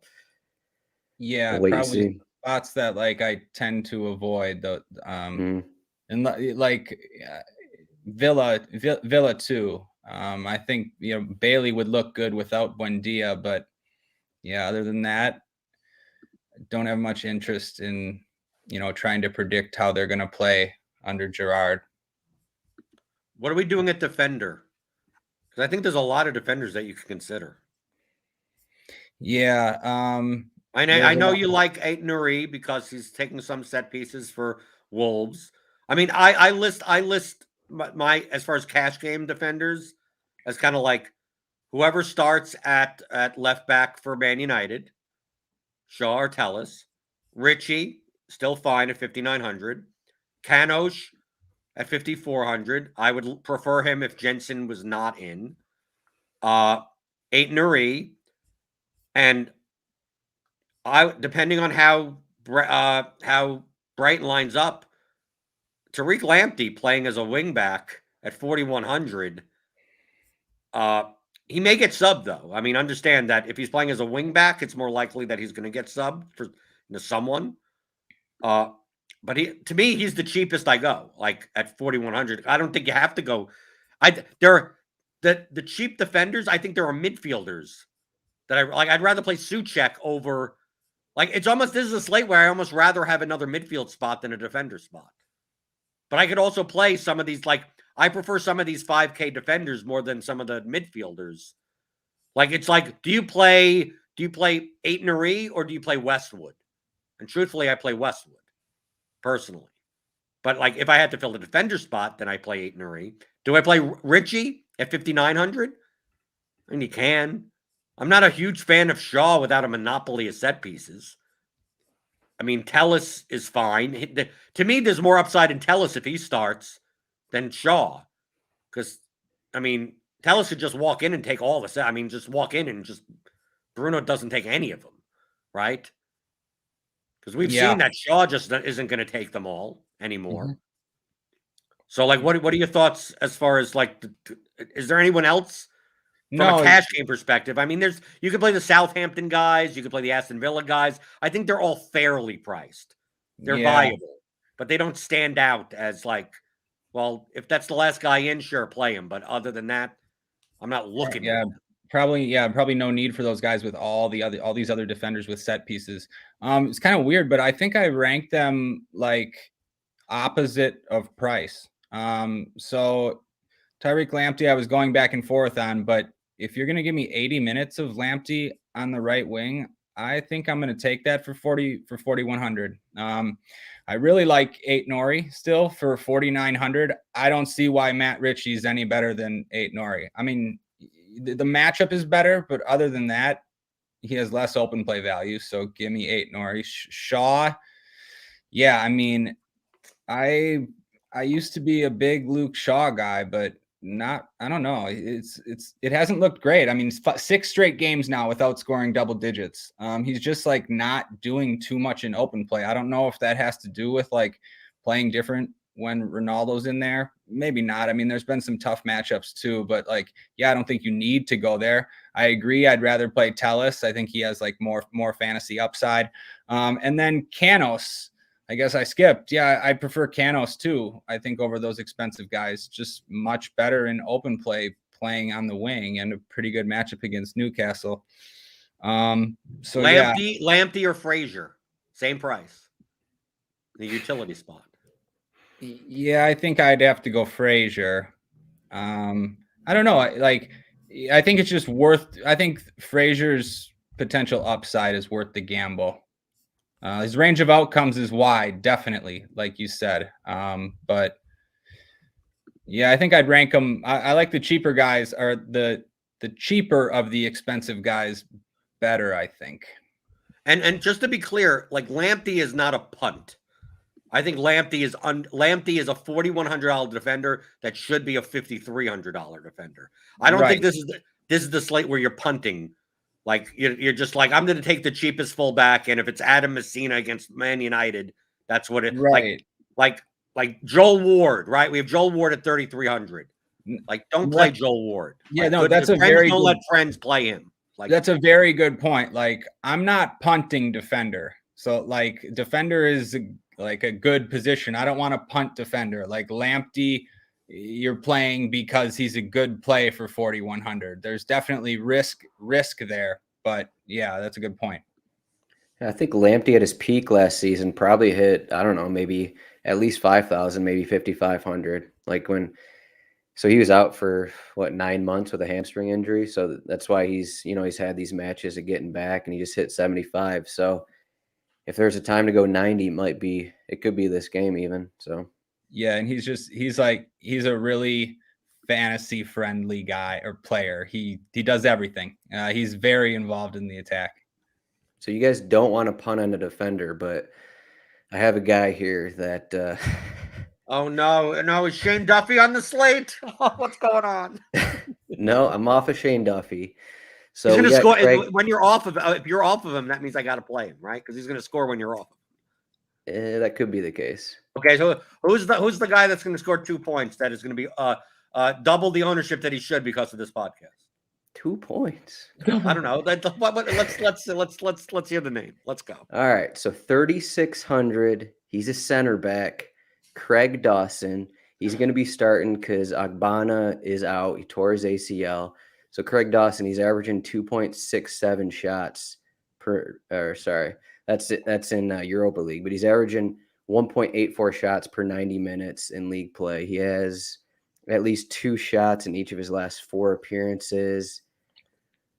yeah, we'll wait and probably see. spots that like I tend to avoid the and like Villa too. I think Bailey would look good without Buendia, but yeah, other than that, don't have much interest in trying to predict how they're going to play under Gerrard. What are we doing at defender? Because I think there's a lot of defenders that you can consider. Yeah. I know you like Nuri because he's taking some set pieces for Wolves. I mean, I list my as far as cash game defenders as kind of like whoever starts at left back for Man United, Shaw or Telles, Ritchie still fine at 5,900, Kanosh at 5,400. I would prefer him if Jensen was not in. Nuri, and depending on how Brighton lines up, Tariq Lamptey playing as a wingback at 4,100. He may get subbed though. I mean, understand that if he's playing as a wingback, it's more likely that he's going to get subbed for someone. But to me, he's the cheapest I go. Like at 4,100, I don't think you have to go. The cheap defenders. I think there are midfielders that I like. I'd rather play Zuchek over. Like it's almost this is a slate where I almost rather have another midfield spot than a defender spot. But I could also play some of these. Like I prefer some of these 5K defenders more than some of the midfielders. Like it's like, do you play Nuri or do you play Westwood? And truthfully, I play Westwood personally. But like if I had to fill the defender spot, then I play Nuri. Do I play Ritchie at 5,900? I mean, you can. I'm not a huge fan of Shaw without a monopoly of set pieces. I mean, Telles is fine. To me, there's more upside in Telles if he starts than Shaw. Because, I mean, Telles should just walk in and take all the set. I mean, just walk in and just Bruno doesn't take any of them, right? Because we've seen that Shaw just isn't going to take them all anymore. Mm-hmm. So, like, what are your thoughts as far as, like, is there anyone else from a cash game perspective? I mean, you could play the Southampton guys, you could play the Aston Villa guys. I think they're all fairly priced. They're viable, but they don't stand out as like, well, if that's the last guy in, sure, play him. But other than that, I'm not looking. Probably no need for those guys with all these other defenders with set pieces. It's kind of weird, but I think I ranked them like opposite of price. So Tariq Lamptey, I was going back and forth on, but if you're going to give me 80 minutes of Lamptey on the right wing, I think I'm going to take that for 4,100. I really like Nuri still for 4,900. I don't see why Matt Ritchie is any better than Nuri. I mean, the matchup is better, but other than that, he has less open play value. So give me Nuri. Shaw. Yeah. I mean, I used to be a big Luke Shaw guy, but I don't know. It hasn't looked great. I mean, 6 straight games now without scoring double digits. He's just like not doing too much in open play. I don't know if that has to do with like playing different when Ronaldo's in there. Maybe not. I mean, there's been some tough matchups too, but like, yeah, I don't think you need to go there. I agree. I'd rather play Telles. I think he has like more fantasy upside. And then Canos. I guess I skipped. Yeah, I prefer Canos too. I think over those expensive guys, just much better in open play, playing on the wing, and a pretty good matchup against Newcastle. So Lampty or Frazier, same price. The utility spot. Yeah, I think I'd have to go Frazier. I don't know. I think it's just worth. I think Frazier's potential upside is worth the gamble. His range of outcomes is wide, definitely, like you said. But yeah, I think I'd rank them. I like the cheaper guys, or the cheaper of the expensive guys better, I think. And just to be clear, like Lampty is not a punt. I think Lampty is a $4,100 defender that should be a $5,300 defender. I don't think this is the slate where you're punting. Like you're just like, I'm going to take the cheapest fullback, and if it's Adam Messina against Man United, that's what it like Joel Ward, right? We have Joel Ward at 3,300. Like, don't play Joel Ward. Yeah, like, that's a very don't let friends play him. Like that's a very good point. Like I'm not punting defender, so like defender is like a good position. I don't want to punt defender like Lamptey. You're playing because he's a good play for 4,100. There's definitely risk there, but yeah, that's a good point. I think Lamptey at his peak last season probably hit, I don't know, maybe at least 5,000, maybe 5,500. Like when So he was out for 9 months with a hamstring injury. So that's why he's had these matches of getting back, and he just hit 75. So if there's a time to go 90, it could be this game even. So yeah, and he's a really fantasy friendly guy or player. He does everything. He's very involved in the attack. So you guys don't want to punt on a defender, but I have a guy here that Oh no, is Shane Duffy on the slate? Oh, what's going on? no, I'm off of Shane Duffy. So He's going we to got score Craig, when you're off of. If you're off of him, that means I got to play him, right? Because he's going to score when you're off. that could be the case. Okay, so who's the guy that's going to score 2 points? That is going to be double the ownership that he should because of this podcast. 2 points. I don't know. Let's hear the name. Let's go. All right, so 3,600. He's a center back. Craig Dawson. He's going to be starting because Agbana is out. He tore his ACL. So Craig Dawson, he's averaging 2.67 shots per. Or sorry, that's in Europa League, but he's averaging 1.84 shots per 90 minutes in league play. He has at least 2 shots in each of his last 4 appearances.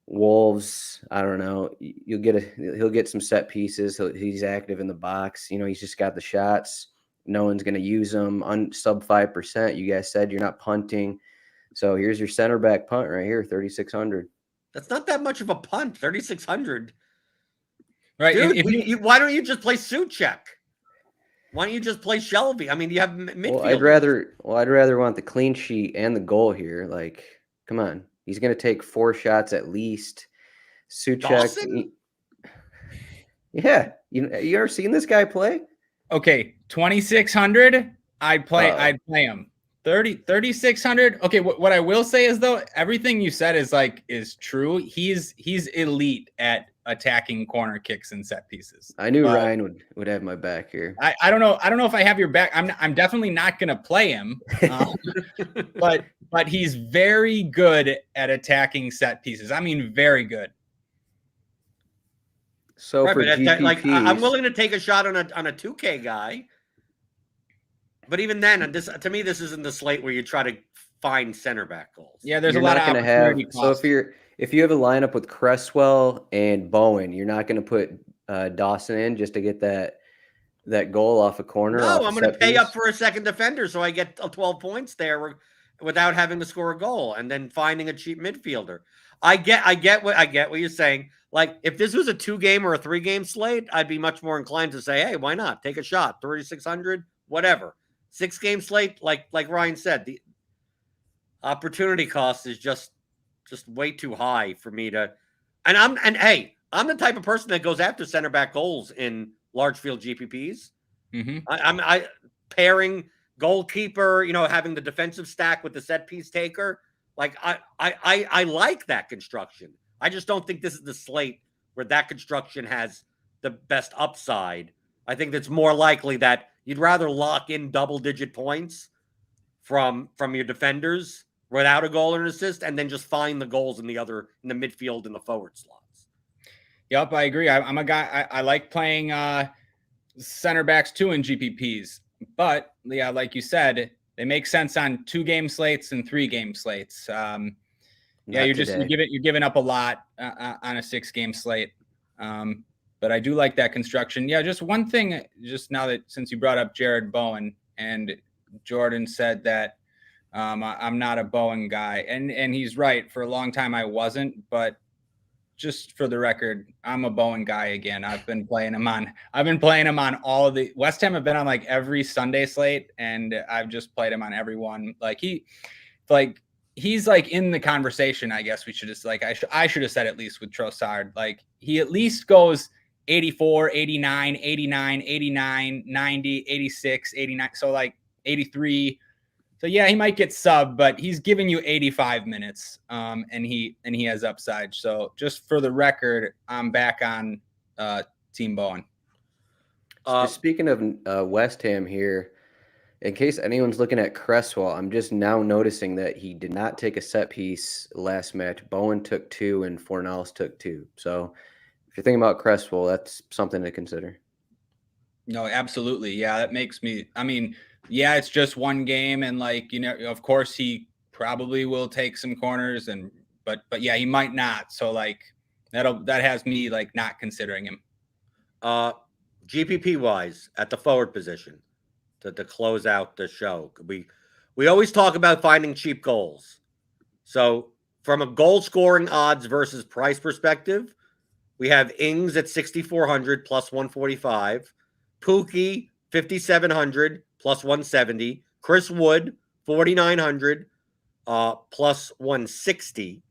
Wolves, I don't know. He'll get some set pieces. He's active in the box. He's just got the shots. No one's going to use him on sub 5%. You guys said you're not punting. So here's your center back punt right here, 3,600. That's not that much of a punt, 3,600. Right. Dude, why don't you just play Zuchek? Why don't you just play Shelby? I mean, you have midfield. Well, I'd rather want the clean sheet and the goal here. Like, come on. He's going to take 4 shots at least. Zuchek. Yeah. You ever seen this guy play? Okay, 2,600. I'd play him. 3,600. Okay, what I will say is though, everything you said is true. He's elite at attacking corner kicks and set pieces. I knew Ryan would have my back here. I don't know if I have your back. I'm definitely not going to play him. But he's very good at attacking set pieces. I mean, very good. So right, for GPPs, I'm willing to take a shot on a 2K guy, but even then, to me, this isn't the slate where you try to find center back goals. Yeah, there's a lot of opportunity cost. So if you have a lineup with Cresswell and Bowen, you're not going to put Dawson in just to get that goal off a corner. No, I'm going to pay up for a second defender, so I get 12 points there without having to score a goal, and then finding a cheap midfielder. I get what you're saying. Like, if this was a 2-game or a 3-game slate, I'd be much more inclined to say, hey, why not? Take a shot. 3,600, whatever. 6-game slate, like Ryan said, the opportunity cost is just way too high for me to. And I'm the type of person that goes after center back goals in large field GPPs. Mm-hmm. I pairing goalkeeper, having the defensive stack with the set piece taker. Like I like that construction. I just don't think this is the slate where that construction has the best upside. I think it's more likely that you'd rather lock in double-digit points from your defenders without a goal or an assist, and then just find the goals in the midfield and the forward slots. Yep, I agree. I'm a guy. I like playing center backs too in GPPs, but yeah, like you said, they make sense on 2-game slates and 3-game slates. You're giving up a lot on a 6-game slate. But I do like that construction. Yeah, just one thing, just now that since you brought up Jared Bowen and Jordan said that I'm not a Bowen guy, and he's right. For a long time I wasn't, but just for the record, I'm a Bowen guy again. I've been playing him on all of the West Ham have been on like every Sunday slate, and I've just played him on every one. He's like in the conversation. I guess we should just I should have said at least with Trossard. Like he at least goes 84, 89, 89, 89, 90, 86, 89. So like 83. So yeah, he might get subbed, but he's giving you 85 minutes. And he has upside. So just for the record, I'm back on Team Bowen. Just speaking of West Ham here, in case anyone's looking at Cresswell, I'm just now noticing that he did not take a set piece last match. Bowen took 2 and Fornals took 2. So if you're thinking about Cresswell, that's something to consider. No, absolutely. Yeah, that makes me, yeah, it's just one game. And of course he probably will take some corners, but yeah, he might not. So like that has me like not considering him. GPP wise at the forward position to close out the show. We always talk about finding cheap goals. So from a goal scoring odds versus price perspective, we have Ings at 6,400 plus 145, Pookie 5,700 plus 170, Chris Wood 4,900 plus 160.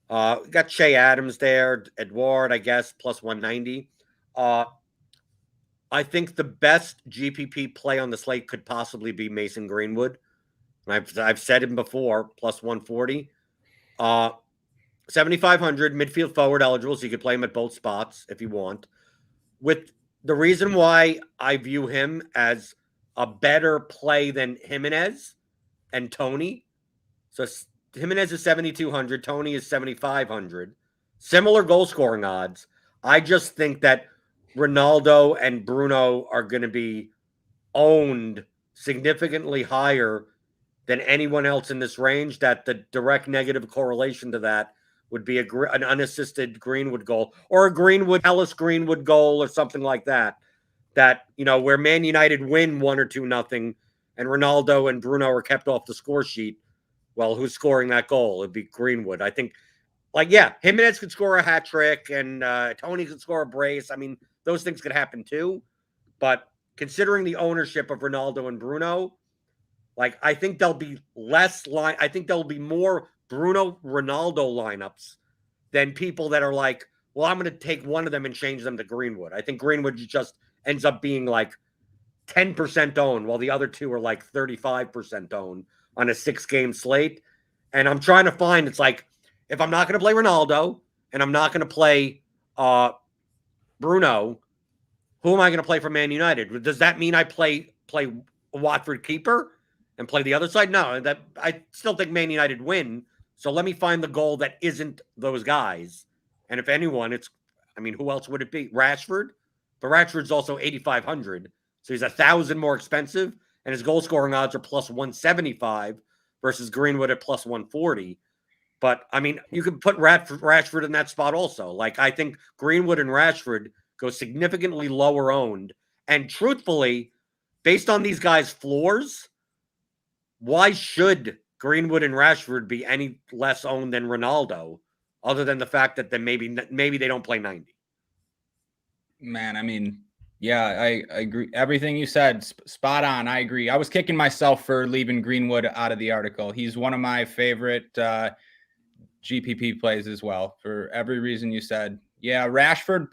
Got Shea Adams there, Edward, I guess, plus 190. I think the best GPP play on the slate could possibly be Mason Greenwood. I've said him before, plus 140. 7,500 midfield forward eligible, so you could play him at both spots if you want. With the reason why I view him as a better play than Jimenez and Tony. So Jimenez is 7,200, Tony is 7,500. Similar goal scoring odds. I just think that Ronaldo and Bruno are going to be owned significantly higher than anyone else in this range, that the direct negative correlation to that would be an unassisted Greenwood goal or a Ellis Greenwood goal or something like that. That, where Man United win 1 or 2-0 and Ronaldo and Bruno are kept off the score sheet. Well, who's scoring that goal? It'd be Greenwood. I think, Jimenez could score a hat trick and Tony could score a brace. I mean, those things could happen too. But considering the ownership of Ronaldo and Bruno, I think there'll be I think there'll be more Bruno Ronaldo lineups than people that are like, well, I'm going to take one of them and change them to Greenwood. I think Greenwood just ends up being 10% owned, while the other two are 35% owned on a 6-game slate. And I'm trying to find, it's if I'm not going to play Ronaldo and I'm not going to play Bruno, who am I going to play for Man United? Does that mean I play a Watford keeper and play the other side? No, that I still think Man United win. So let me find the goal that isn't those guys. And if anyone, who else would it be? Rashford? But Rashford's also 8,500. So he's 1,000 more expensive. And his goal scoring odds are plus 175 versus Greenwood at plus 140. But, you could put Rashford in that spot also. I think Greenwood and Rashford go significantly lower owned. And truthfully, based on these guys' floors, why should Greenwood and Rashford be any less owned than Ronaldo, other than the fact that then maybe they don't play 90? Man, yeah, I agree. Everything you said, spot on. I agree. I was kicking myself for leaving Greenwood out of the article. He's one of my favorite GPP plays as well, for every reason you said. Yeah, Rashford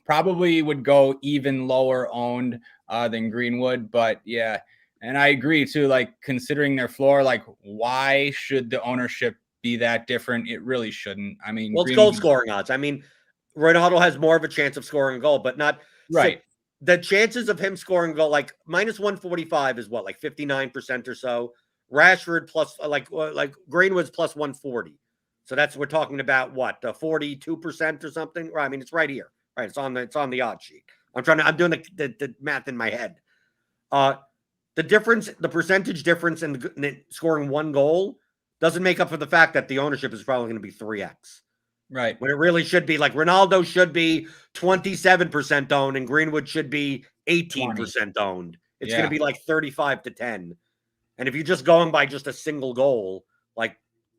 probably would go even lower owned than Greenwood, but yeah. And I agree too, considering their floor, why should the ownership be that different? It really shouldn't. Well, it's goal scoring odds. Ronaldo has more of a chance of scoring a goal, but not right. So the chances of him scoring a goal, minus 145 is what, 59% or so. Rashford plus Greenwood's plus 140. So we're talking about what, 42% or something? It's right here. Right. It's on the odd sheet. I'm doing the math in my head. The percentage difference in scoring one goal doesn't make up for the fact that the ownership is probably going to be 3x. Right. When it really should be Ronaldo should be 27% owned and Greenwood should be 18% owned. It's going to be 35-10. And if you're just going by just a single goal,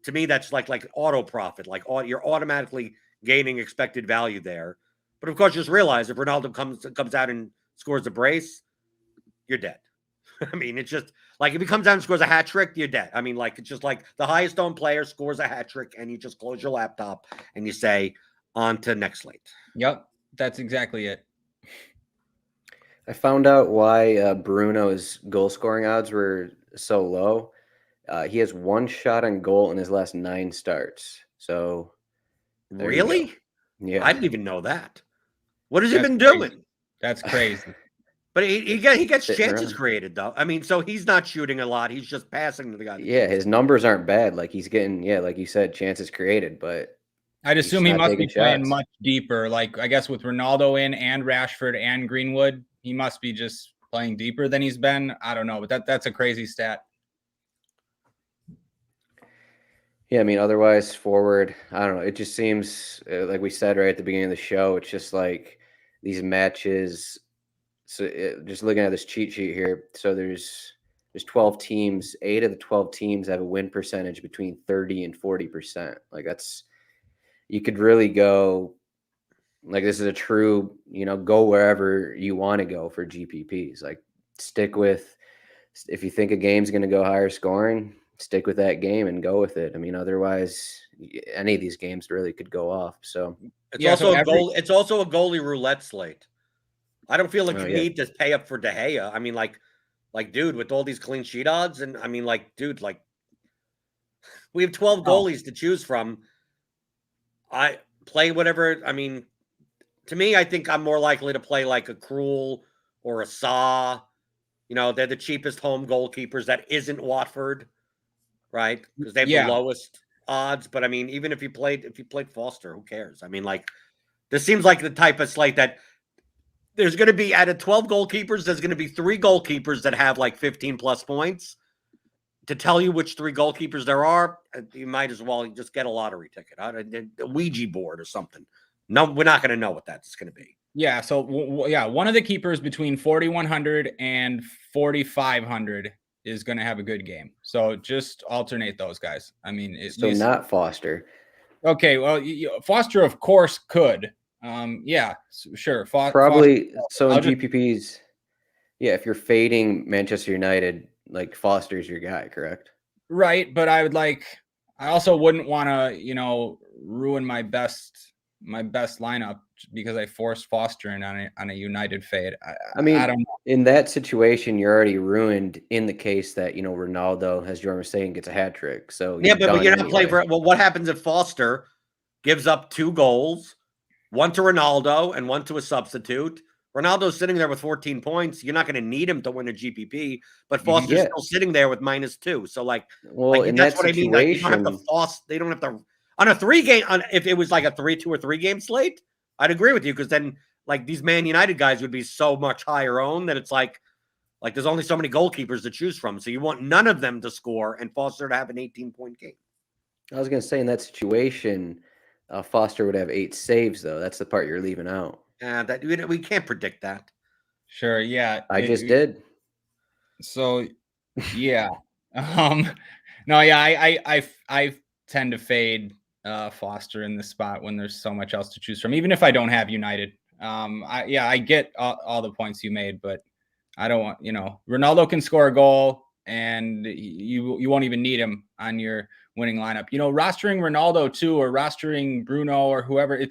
to me, that's like auto profit. You're automatically gaining expected value there. But of course, just realize if Ronaldo comes out and scores a brace, you're dead. It's just if he comes out and scores a hat trick, you're dead. It's just the highest owned player scores a hat trick and you just close your laptop and you say, on to next slate. Yep. That's exactly it. I found out why Bruno's goal scoring odds were so low. He has one shot on goal in his last 9 starts. So really? Yeah. I didn't even know that. What has he been doing? That's crazy. But he gets chances created, though. So he's not shooting a lot. He's just passing to the guy. Yeah, his numbers aren't bad. He's getting, like you said, chances created. But I'd assume he must be playing much deeper. I guess with Ronaldo in and Rashford and Greenwood, he must be just playing deeper than he's been. I don't know, but that's a crazy stat. Yeah, I mean, otherwise forward, I don't know. It just seems like we said right at the beginning of the show. It's just like these matches. So just looking at this cheat sheet here, so there's 12 teams. 8 of the 12 teams have a win percentage between 30 and 40%. Like that's you could really go. Like this is a true, go wherever you want to go for GPPs. Like stick with if you think a game's going to go higher scoring, stick with that game and go with it. I mean, otherwise, any of these games really could go off. So it's also a goal. It's also a goalie roulette slate. I don't feel like you need to pay up for De Gea. I mean, like, dude, with all these clean sheet odds, and I mean, like, dude, like, we have 12 goalies to choose from. I play whatever. I mean, to me, I think I'm more likely to play like a Krul or a Saw. They're the cheapest home goalkeepers. That isn't Watford, right? Because they have the lowest odds. But I mean, even if you played Foster, who cares? I mean, like, this seems like the type of slate that there's going to be out of 12 goalkeepers, there's going to be 3 goalkeepers that have like 15 plus points. To tell you which 3 goalkeepers there are, you might as well just get a lottery ticket, a Ouija board or something. No, we're not going to know what that's going to be. Yeah. So, one of the keepers between 4,100 and 4,500 is going to have a good game. So just alternate those guys. I mean, not Foster. Okay. Well, Foster, of course, could. Yeah, sure. Probably. Foster, so in GPPs, if you're fading Manchester United, like Foster's your guy, correct? Right. But I also wouldn't want to, ruin my best lineup because I forced Foster in on a United fade. I mean, I don't know. In that situation, you're already ruined in the case that, Ronaldo, as Jordan was saying, gets a hat trick. So yeah, but you're not playing for it. Well, what happens if Foster gives up 2 goals, one to Ronaldo and one to a substitute? Ronaldo's sitting there with 14 points. You're not going to need him to win a GPP, but Foster's still sitting there with -2. So, that's what I mean. Like, you don't have to they don't have to on a 3-game. If it was like a 2 or 3 game slate, I'd agree with you because then, like, these Man United guys would be so much higher owned that it's like there's only so many goalkeepers to choose from. So you want none of them to score and Foster to have an 18-point game. I was going to say in that situation, Foster would have 8 saves, though. That's the part you're leaving out. That we can't predict that. Sure. Yeah. I just did. So, yeah. No, yeah, I tend to fade Foster in the spot when there's so much else to choose from, even if I don't have United. I get all the points you made, but I don't want, Ronaldo can score a goal and you won't even need him on your winning lineup. Rostering Ronaldo too, or rostering Bruno or whoever,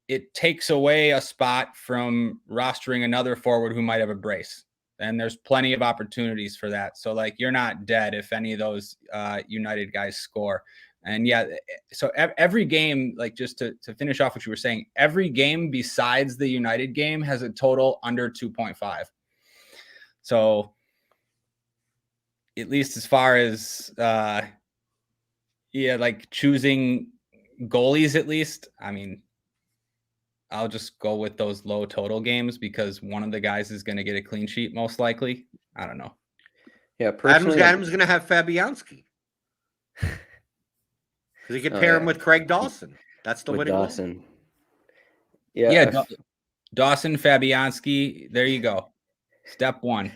it takes away a spot from rostering another forward who might have a brace. And there's plenty of opportunities for that. So, like, you're not dead if any of those United guys score. And so every game, like, just to finish off what you were saying, every game besides the United game has a total under 2.5. So at least as far as, like choosing goalies, at least, I mean, I'll just go with those low total games because one of the guys is going to get a clean sheet, most likely. I don't know. Yeah, personally, Adam's going to have Fabianski because he could pair him with Craig Dawson. That's the winning Dawson. Dawson, Fabianski. There you go. Step 1.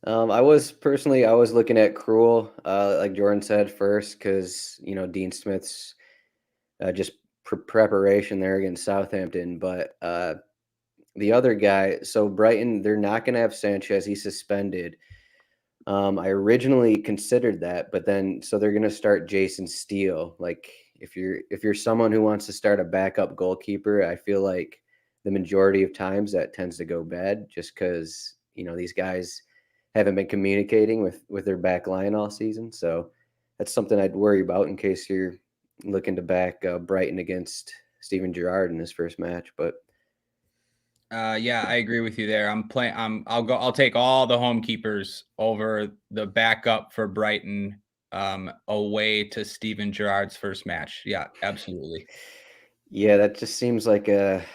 I was looking at Krul, like Jordan said first, because Dean Smith's just preparation there against Southampton, but the other guy, so Brighton, they're not going to have Sanchez. He's suspended. I originally considered that, but then so they're going to start Jason Steele. Like if you're someone who wants to start a backup goalkeeper, I feel like the majority of times that tends to go bad just because these guys haven't been communicating with their back line all season. So that's something I'd worry about in case you're looking to back Brighton against Steven Gerrard in his first match. But I agree with you there. I'll take all the home keepers over the backup for Brighton away to Steven Gerrard's first match. Yeah, absolutely. Yeah, that just seems like a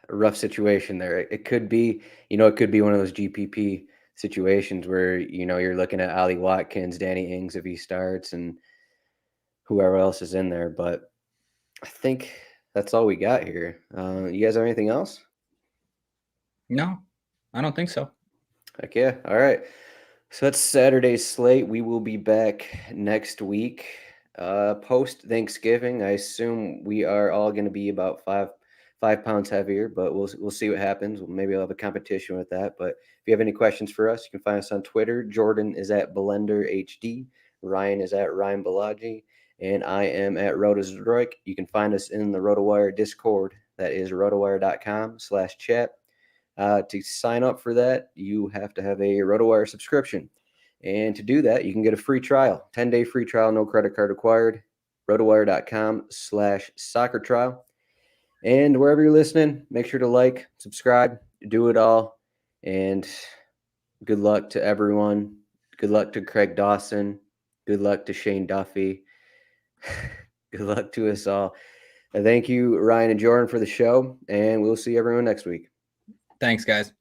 rough situation there. It could be, it could be one of those GPP situations where, you're looking at Ollie Watkins, Danny Ings if he starts, and whoever else is in there. But I think that's all we got here. You guys have anything else? No, I don't think so. Heck yeah. All right. So that's Saturday's slate. We will be back next week. Post Thanksgiving, I assume we are all going to be about 5 pounds heavier, but we'll see what happens. Maybe I'll have a competition with that. But if you have any questions for us, you can find us on Twitter. Jordan is at BlenderHD. Ryan is at Ryan Belongia. And I am at Zdroik. You can find us in the RotoWire Discord. That is rotowire.com/chat. To sign up for that, you have to have a RotoWire subscription. And to do that, you can get a free trial, 10-day free trial, no credit card required, rotowire.com/soccer trial. And wherever you're listening, make sure to like, subscribe, do it all. And good luck to everyone. Good luck to Craig Dawson. Good luck to Shane Duffy. Good luck to us all. And thank you, Ryan and Jordan, for the show. And we'll see everyone next week. Thanks, guys.